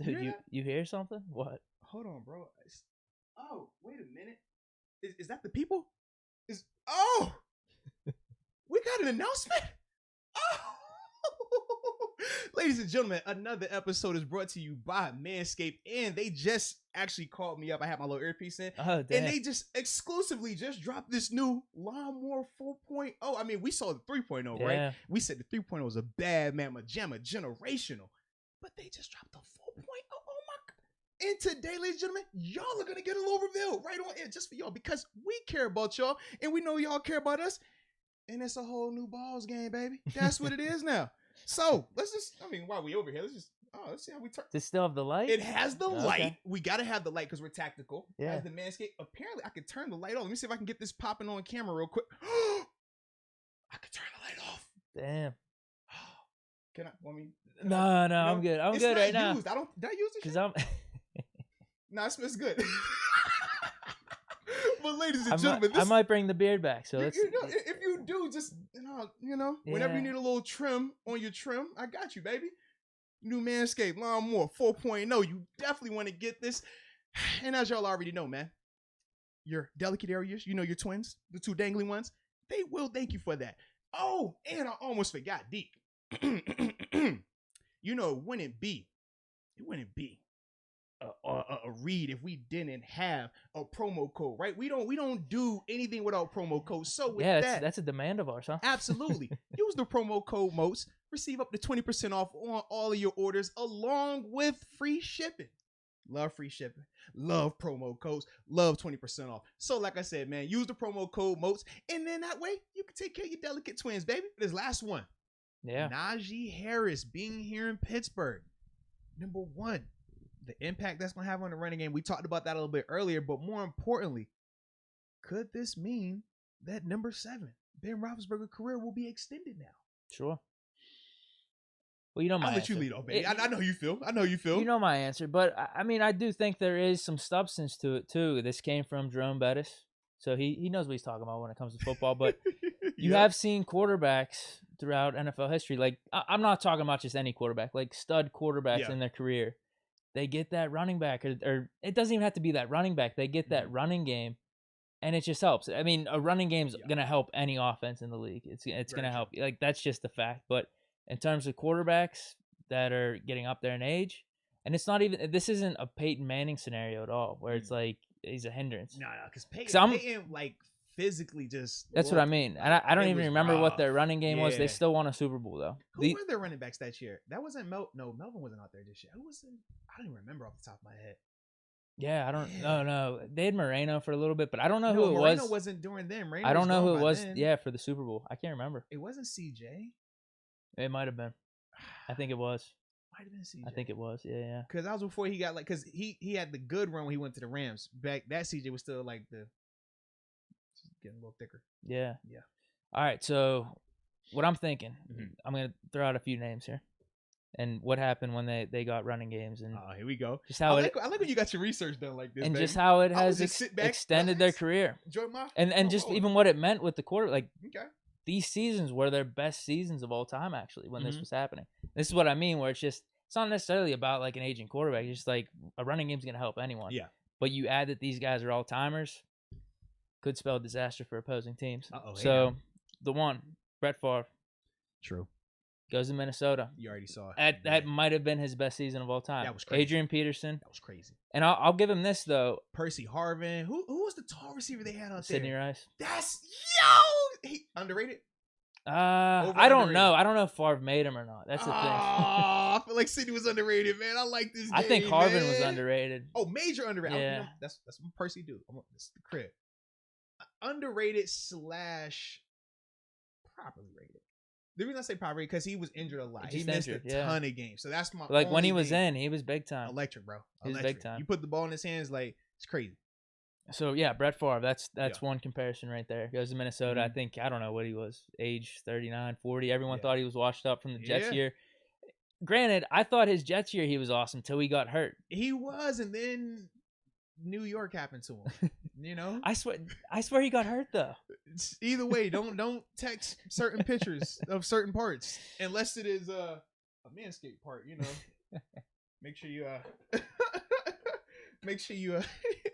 Dude, you hear something? What? Hold on, bro. Oh, wait a minute. Is that the people? Oh, we got an announcement. Oh, ladies and gentlemen, another episode is brought to you by Manscaped, and they just actually called me up. I had my little earpiece in, Oh, damn. and they just exclusively just dropped this new Lawnmower 4.0. I mean, we saw the 3.0, Yeah. right? We said the 3.0 was a bad mamma jamma generational, but they just dropped the 4.0. Oh my God. And today, ladies and gentlemen, y'all are gonna get a little reveal right on air just for y'all because we care about y'all, and we know y'all care about us. And it's a whole new balls game, baby. That's what it is now. So let's just, while we over here, let's see how we turn. Does it still have the light? It has the Okay. light. We got to have the light because we're tactical. Yeah. Has the Manscaped. Apparently, I could turn the light on. Let me see if I can get this popping on camera real quick. I could turn the light off. Damn. Can I? No, I'm good. I'm good right now. Did I use it? Because I'm. No, it smells good. But ladies and gentlemen, I might bring the beard back. So if you do, just whenever you need a little trim on your trim, I got you, baby. New Manscaped Lawnmower 4.0. You definitely want to get this. And as y'all already know, man, your delicate areas, your twins, the two dangling ones, they will thank you for that. Oh, and I almost forgot, Deke. It wouldn't be a read if we didn't have a promo code, right? We don't do anything without promo codes. So with that's a demand of ours, huh? Absolutely. Use the promo code MOST. Receive up to 20% off on all of your orders along with free shipping. Love free shipping. Love promo codes. Love 20% off. So like I said, man, use the promo code MOST, and then that way you can take care of your delicate twins, baby. This last one. Yeah. Najee Harris being here in Pittsburgh. Number one, the impact that's going to have on the running game. We talked about that a little bit earlier, but more importantly, could this mean that number 7, Ben Roethlisberger's career will be extended now? Sure. Well, my I'll let you lead off, baby. I know you feel. You know my answer, but I do think there is some substance to it too. This came from Jerome Bettis, so he knows what he's talking about when it comes to football. But you have seen quarterbacks throughout NFL history. Like I'm not talking about just any quarterback, like stud quarterbacks in their career. They get that running back, or it doesn't even have to be that running back. They get that running game, and it just helps. I mean, a running game's gonna help any offense in the league. It's gonna help. Like that's just a fact. But in terms of quarterbacks that are getting up there in age, and this isn't a Peyton Manning scenario at all, where it's like he's a hindrance. No, because Peyton like physically just. That's what I mean, and I don't even remember what their running game was. They still won a Super Bowl though. Who were their running backs that year? That wasn't Melvin wasn't out there this year. Who was? I don't even remember off the top of my head. Yeah, I don't. No, they had Moreno for a little bit, but I don't know who it was. Moreno wasn't during them. Moreno I don't know who it was. Then. Yeah, for the Super Bowl, I can't remember. It wasn't CJ. It might have been. I think it was. Might have been CJ. I think it was. Yeah. Because that was before he got because he had the good run when he went to the Rams. Back that CJ was still like getting a little thicker. Yeah. All right. So what I'm thinking, I'm gonna throw out a few names here, and what happened when they got running games, and here we go. Just how I like when you got your research done like this, and baby. just how it has extended their career, and just even what it meant with the quarter. Like these seasons were their best seasons of all time, actually, when this was happening. This is what I mean, where it's not necessarily about like an aging quarterback. It's just like a running game's gonna help anyone. Yeah. But you add that these guys are all timers, could spell disaster for opposing teams. The one, Brett Favre. True. Goes to Minnesota. You already saw it. That might have been his best season of all time. That was crazy. Adrian Peterson. That was crazy. And I'll give him this though. Percy Harvin. Who was the tall receiver they had out there? Sidney Rice. That's he underrated. I don't know. I don't know if Favre made him or not. That's the thing. I feel like Sidney was underrated, man. I like this game, I think Harvin was underrated. Oh, major underrated. Yeah. That's what Percy do. This is the crib. Underrated / properly rated. The reason I say properly because he was injured a lot. He missed a ton of games. So that's my like when he was in, he was big time. Electric, bro. He was big time. You put the ball in his hands, like it's crazy. So yeah, Brett Favre, that's one comparison right there. Goes to Minnesota. I think I don't know what he was, age 39, 40. Everyone thought he was washed up from the Jets year. Granted, I thought his Jets year he was awesome till he got hurt. He was, and then New York happened to him. I swear he got hurt though. Either way, don't text certain pictures of certain parts unless it is a Manscaped part. Make sure you make sure you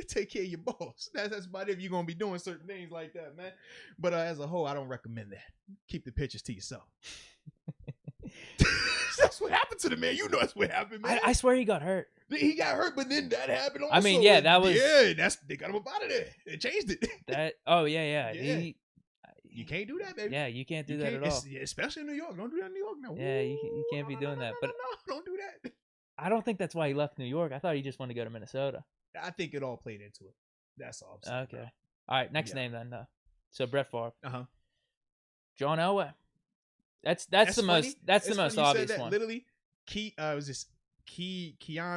take care of your balls. That's about it if you're gonna be doing certain things like that, man. But as a whole, I don't recommend that. Keep the pictures to yourself. That's what happened to the man. You know that's what happened, man. I swear he got hurt. He got hurt, but then that happened also. I mean, yeah, that was... Yeah, they got him up out of there. They changed it. Yeah. You can't do that, baby. Yeah, you can't do that at all. Especially in New York. Don't do that in New York. No. Yeah, you can't be doing that. But no, don't do that. I don't think that's why he left New York. I thought he just wanted to go to Minnesota. I think it all played into it. That's all I'm saying. Okay. Bro. All right, next name then. So Brett Favre. John Elway. That's the funny. the most obvious one. Literally, Keon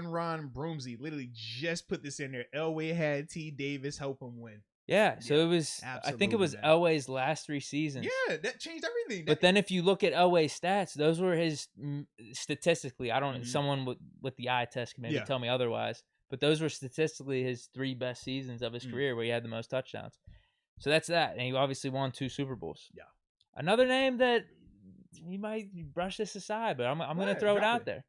Ron Broomsey literally just put this in there. Elway had T. Davis help him win. Yeah, so it was. I think it was Elway's last 3 seasons. Yeah, that changed everything. But then if you look at Elway's stats, those were his statistically. I don't. Mm-hmm. Someone with the eye test can maybe tell me otherwise. But those were statistically his 3 best seasons of his career, where he had the most touchdowns. So that's that, and he obviously won 2 Super Bowls. Yeah. Another name that you might brush this aside, but I'm going to throw it out there.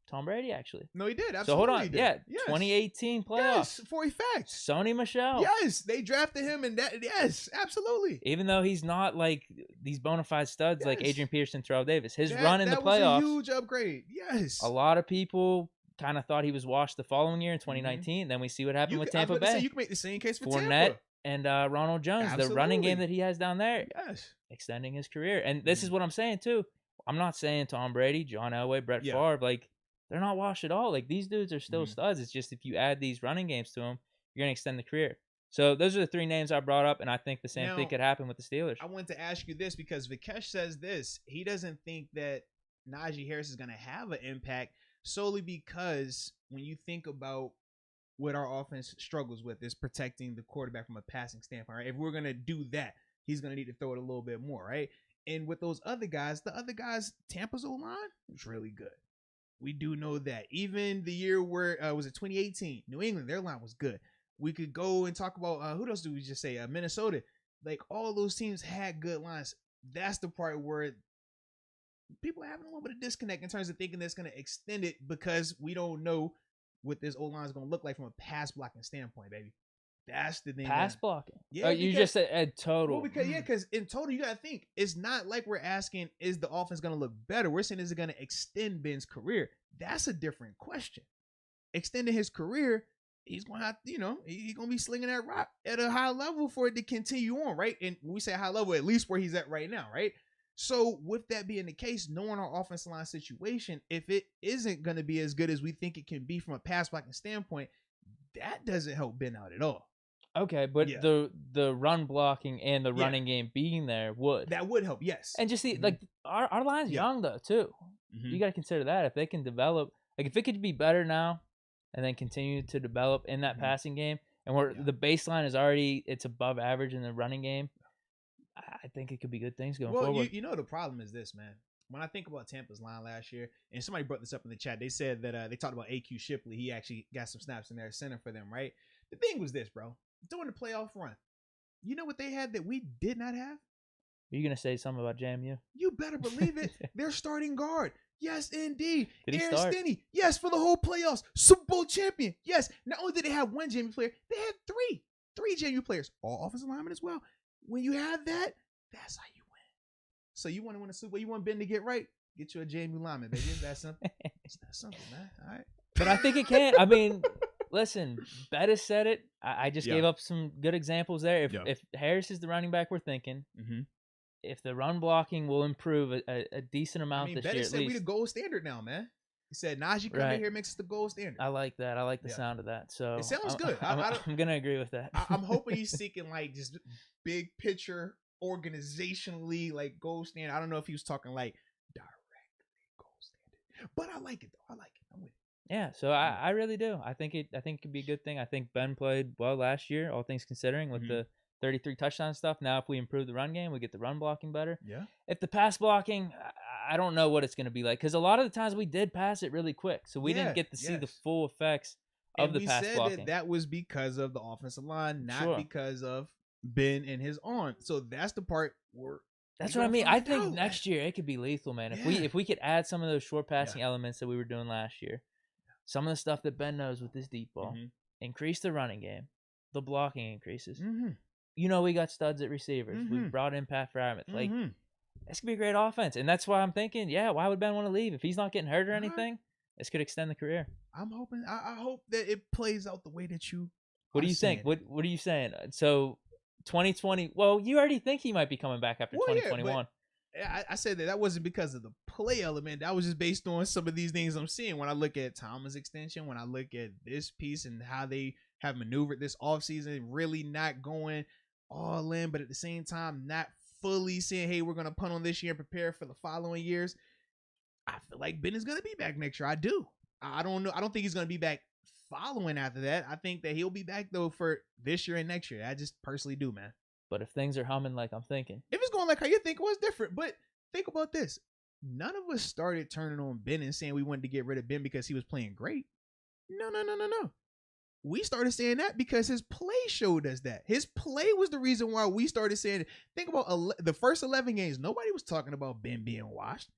Tom Brady, actually. No, he did. Absolutely. So hold on. Yes. 2018 playoffs. Yes, for a fact. Sony Michel. Yes, they drafted him, and that. Yes, absolutely. Even though he's not like these bona fide studs like Adrian Peterson, Terrell Davis, his run in the playoffs. That was a huge upgrade. Yes. A lot of people kind of thought he was washed the following year in 2019. Then we see what happened with Tampa Bay. You can make the same case for Fournette Tampa. And Ronald Jones, the running game that he has down there, extending his career. And this is what I'm saying too. I'm not saying Tom Brady, John Elway, Brett Favre, like they're not washed at all. Like these dudes are still studs. It's just if you add these running games to them, you're gonna extend the career. So those are the 3 names I brought up, and I think the same thing could happen with the Steelers. I wanted to ask you this because Vikesh says this. He doesn't think that Najee Harris is gonna have an impact solely because when you think about what our offense struggles with is protecting the quarterback from a passing standpoint, right? If we're going to do that, he's going to need to throw it a little bit more, right? And with those other guys, Tampa's O-line was really good. We do know that. Even the year where, was it 2018? New England, their line was good. We could go and talk about, who else did we just say? Minnesota. Like, all those teams had good lines. That's the part where people are having a little bit of disconnect in terms of thinking that's going to extend it because we don't know what this O-line is going to look like from a pass blocking standpoint, baby. That's the thing. Pass blocking? Yeah. You just said total. Well, because in total, you got to think, it's not like we're asking, is the offense going to look better? We're saying, is it going to extend Ben's career? That's a different question. Extending his career, he's going to have, he's going to be slinging that rock at a high level for it to continue on, right? And when we say high level, at least where he's at right now, right? So with that being the case, knowing our offensive line situation, if it isn't going to be as good as we think it can be from a pass blocking standpoint, that doesn't help Ben out at all. Okay, but the run blocking and the running game being there would. That would help, yes. And just see, like, our line's young, though, too. You got to consider that. If they can develop, like, if it could be better now and then continue to develop in that passing game, and where the baseline is already, it's above average in the running game, I think it could be good things going forward. The problem is this, man. When I think about Tampa's line last year, and somebody brought this up in the chat, they said that they talked about AQ Shipley. He actually got some snaps in there center for them, right? The thing was this, bro. During the playoff run, you know what they had that we did not have? Are you going to say something about JMU? You better believe it. Their starting guard. Yes, indeed. Did he Aaron start? Stinney. Yes, for the whole playoffs. Super Bowl champion. Yes. Not only did they have one JMU player, they had three JMU players, all offensive linemen as well. When you have that, that's how you win. So you want to win a Super Bowl, you want Ben to get right, get you a JMU lineman, baby. It's that simple. It's that simple, man. All right. But I think it can. I mean, listen, Bettis said it. I just gave up some good examples there. If Harris is the running back we're thinking, if the run blocking will improve a decent amount this year, Bettis said we the gold standard now, man. He said Najee come in here makes us the gold standard. I like that. I like the sound of that. So it sounds good. I'm gonna agree with that. I'm hoping he's seeking like just big picture, organizationally like gold standard. I don't know if he was talking like directly gold standard, but I like it though. I like it. I'm with it. Yeah, so I really do. I think it could be a good thing. I think Ben played well last year, all things considering, with the 33 touchdown stuff. Now, if we improve the run game, we get the run blocking better. Yeah. If the pass blocking, I don't know what it's going to be like, because a lot of the times we did pass it really quick, so we didn't get to see the full effects of the pass blocking. And that was because of the offensive line, not because of Ben and his arm. So that's the part where. That's what I mean. I think next year it could be lethal, man. If we could add some of those short passing elements that we were doing last year. some of the stuff that Ben knows with this deep ball, increase the running game, the blocking increases. You know, we got studs at receivers. We brought in Pat Fryermuth. Like, this could be a great offense. And that's why I'm thinking, yeah, why would Ben want to leave? If he's not getting hurt or anything, this could extend the career. I'm hoping. I hope that it plays out the way that you. What do you think? What are you saying? So, 2020. Well, you already think he might be coming back after 2021. Yeah, I said that wasn't because of the play element. That was just based on some of these things I'm seeing when I look at Thomas' extension, when I look at this piece and how they have maneuvered this offseason, really not going all in, but at the same time, not fully saying, hey, we're going to punt on this year and prepare for the following years. I feel like Ben is going to be back next year. I do. I don't know. I don't think he's going to be back following after that. I think that he'll be back, though, for this year and next year. I just personally do, man. But if things are humming like I'm thinking. If it's going like how you think, it was different. But think about this. None of us started turning on Ben and saying we wanted to get rid of Ben because he was playing great. No. We started saying that because his play showed us that. His play was the reason why we started saying it. Think about the first 11 games. Nobody was talking about Ben being washed.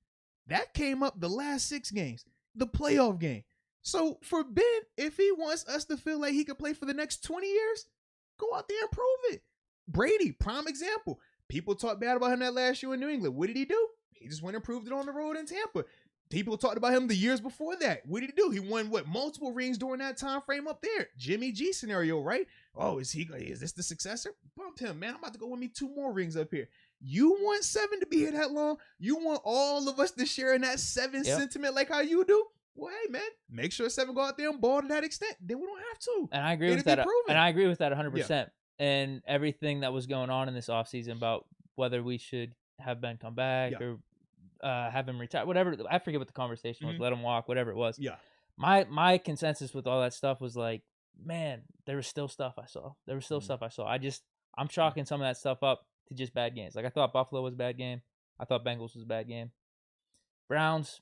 That came up the last 6 games, the playoff game. So for Ben, if he wants us to feel like he could play for the next 20 years, go out there and prove it. Brady, prime example. People talked bad about him that last year in New England. What did he do? He just went and proved it on the road in Tampa. People talked about him the years before that. What did he do? He won multiple rings during that time frame up there. Jimmy G scenario, right? Oh, is this the successor? Bumped him, man. I'm about to go win me 2 more rings up here. You want 7 to be here that long? You want all of us to share in that 7 sentiment like how you do? Well, hey, man, make sure 7 go out there and ball to that extent. Then we don't have to. And I agree with that. And I agree with that 100%. Yeah. And everything that was going on in this offseason about whether we should have Ben come back or have him retire, whatever. I forget what the conversation was. Let him walk, whatever it was. Yeah. My consensus with all that stuff was like, man, there was still stuff I saw. I'm chalking some of that stuff up to just bad games. Like I thought Buffalo was a bad game. I thought Bengals was a bad game. Browns,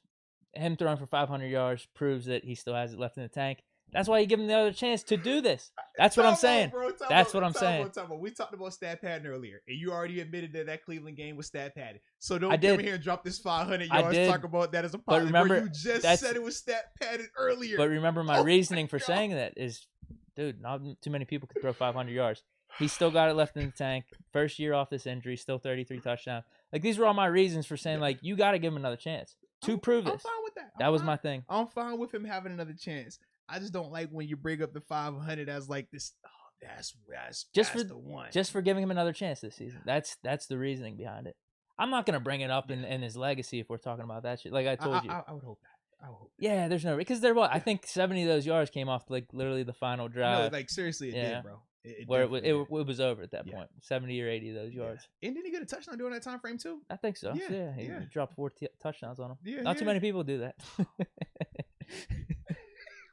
him throwing for 500 yards proves that he still has it left in the tank. That's why you give him the other chance to do this. That's what I'm saying. That's what I'm saying. We talked about stat padding earlier, and you already admitted that Cleveland game was stat padded. So don't come here and drop this 500 yards. Talk about that as a positive. But remember, you just said it was stat padded earlier. But remember, my reasoning for saying that is, dude, not too many people could throw 500 yards. He still got it left in the tank. First year off this injury, still 33 touchdowns. Like these were all my reasons for saying like you got to give him another chance to prove this. I'm fine with that. That was my thing. I'm fine with him having another chance. I just don't like when you bring up the 500 as like this. Oh, that's the one. Just for giving him another chance this season. That's the reasoning behind it. I'm not gonna bring it up in his legacy if we're talking about that shit. Like I told you. I would hope that. Yeah, there's no because I think 70 of those yards came off like literally the final drive. No, like seriously, it did, bro. It was over at that point. 70 or 80 of those yards. And didn't he get a touchdown during that time frame too? I think so. Yeah, he dropped 4 touchdowns on him. Yeah, not too many people do that.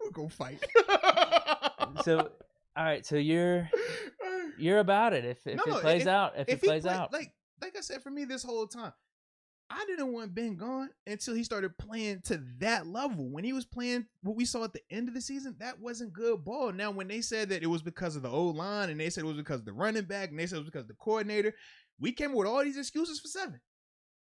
We'll go fight. So, all right. So you're about it if it plays out. If it plays out, like I said, for me this whole time, I didn't want Ben gone until he started playing to that level. When he was playing what we saw at the end of the season, that wasn't good ball. Now, when they said that it was because of the O-line and they said it was because of the running back and they said it was because of the coordinator, we came up with all these excuses for 7.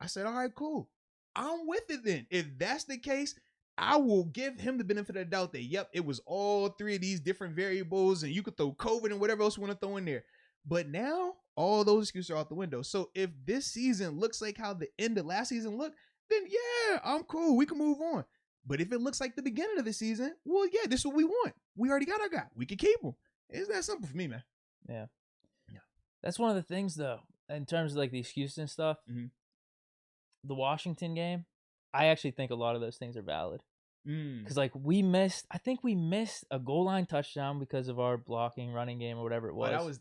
I said, all right, cool. I'm with it then. If that's the case, I will give him the benefit of the doubt that, yep, it was all 3 of these different variables and you could throw COVID and whatever else you want to throw in there. But now all those excuses are out the window. So if this season looks like how the end of last season looked, then yeah, I'm cool. We can move on. But if it looks like the beginning of the season, well, yeah, this is what we want. We already got our guy. We can keep him. It's that simple for me, man. Yeah. That's one of the things, though, in terms of like the excuses and stuff. Mm-hmm. The Washington game, I actually think a lot of those things are valid. Because like I think we missed a goal line touchdown because of our blocking running game or whatever it was.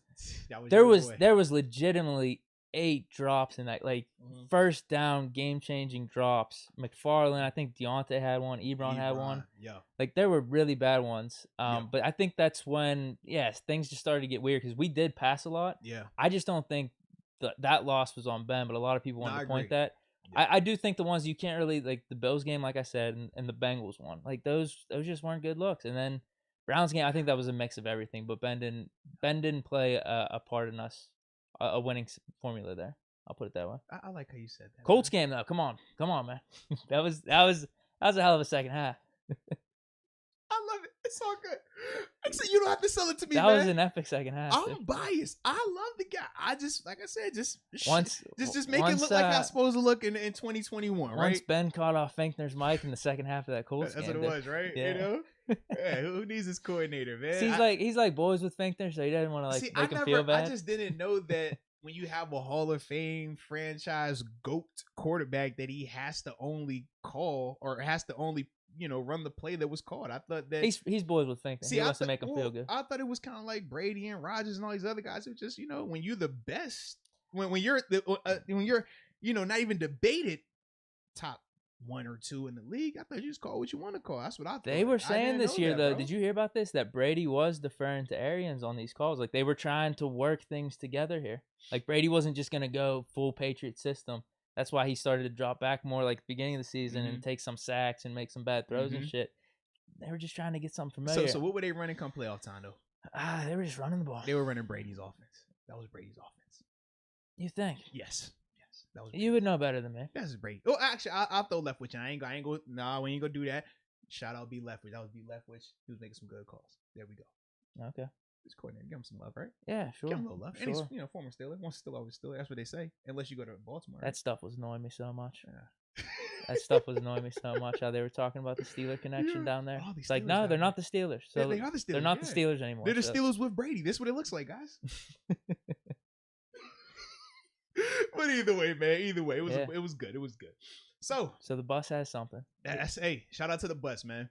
There was legitimately 8 drops in that, like first down game changing drops. McFarland, I think Deontay had one, Ebron had one. Yeah, like there were really bad ones. But I think that's when things just started to get weird because we did pass a lot. Yeah, I just don't think that loss was on Ben, but a lot of people wanted to point that. Yeah. I do think the ones you can't really, like the Bills game, like I said, and the Bengals one, like those just weren't good looks. And then Browns game, I think that was a mix of everything, but Ben didn't play a part in us, a winning formula there. I'll put it that way. I like how you said that. Colts game though, come on, man. that was a hell of a second half. I It's all good. Actually, you don't have to sell it to me, That man. was an epic second half. I'm biased. I love the guy. I just, like I said, just make once it look like I'm supposed to look in 2021, right? Once Ben caught off Finkner's mic in the second half of that Colts That's game. what it was, right? Yeah. You know? Yeah, who needs this coordinator, man? He's like boys with Finkner, so he doesn't want to make him feel bad. I just didn't know that when you have a Hall of Fame franchise GOAT quarterback that he has to only call or has to only run the play that was called. I thought that he's boys with Finkner. He wants to make him feel good. I thought it was kind of like Brady and Rodgers and all these other guys who just when you're the best, when you're not even debated top 1 or 2 in the league. I thought you just call what you want to call. That's what I thought. They were saying this year, though. Did you hear about this? That Brady was deferring to Arians on these calls. Like, they were trying to work things together here. Like, Brady wasn't just going to go full Patriot system. That's why he started to drop back more like the beginning of the season and take some sacks and make some bad throws and shit. They were just trying to get something familiar. So what were they running come playoff time, though? They were just running the ball. They were running Brady's offense. That was Brady's offense. You think? Yes. That was you would know better than me. That's Brady. Oh, actually, I'll throw Leftwich. I ain't go. Nah, we ain't gonna do that. Shout out B Leftwich. That was B Leftwich. He was making some good calls. There we go. Okay. This coordinator, give him some love, right? Yeah, sure. Give him a little love. Sure. And he's former Steeler. Once Steeler, always Steeler. That's what they say. Unless you go to Baltimore. That stuff was annoying me so much. Yeah. That stuff was annoying me so much. How they were talking about the Steeler connection down there. It's like, no, they're not the Steelers. So they are the Steelers. They're not the Steelers anymore. They're the Steelers with Brady. This is what it looks like, guys. But either way, man. Either way, it was good. It was good. So the bus has something. Hey, shout out to the bus, man.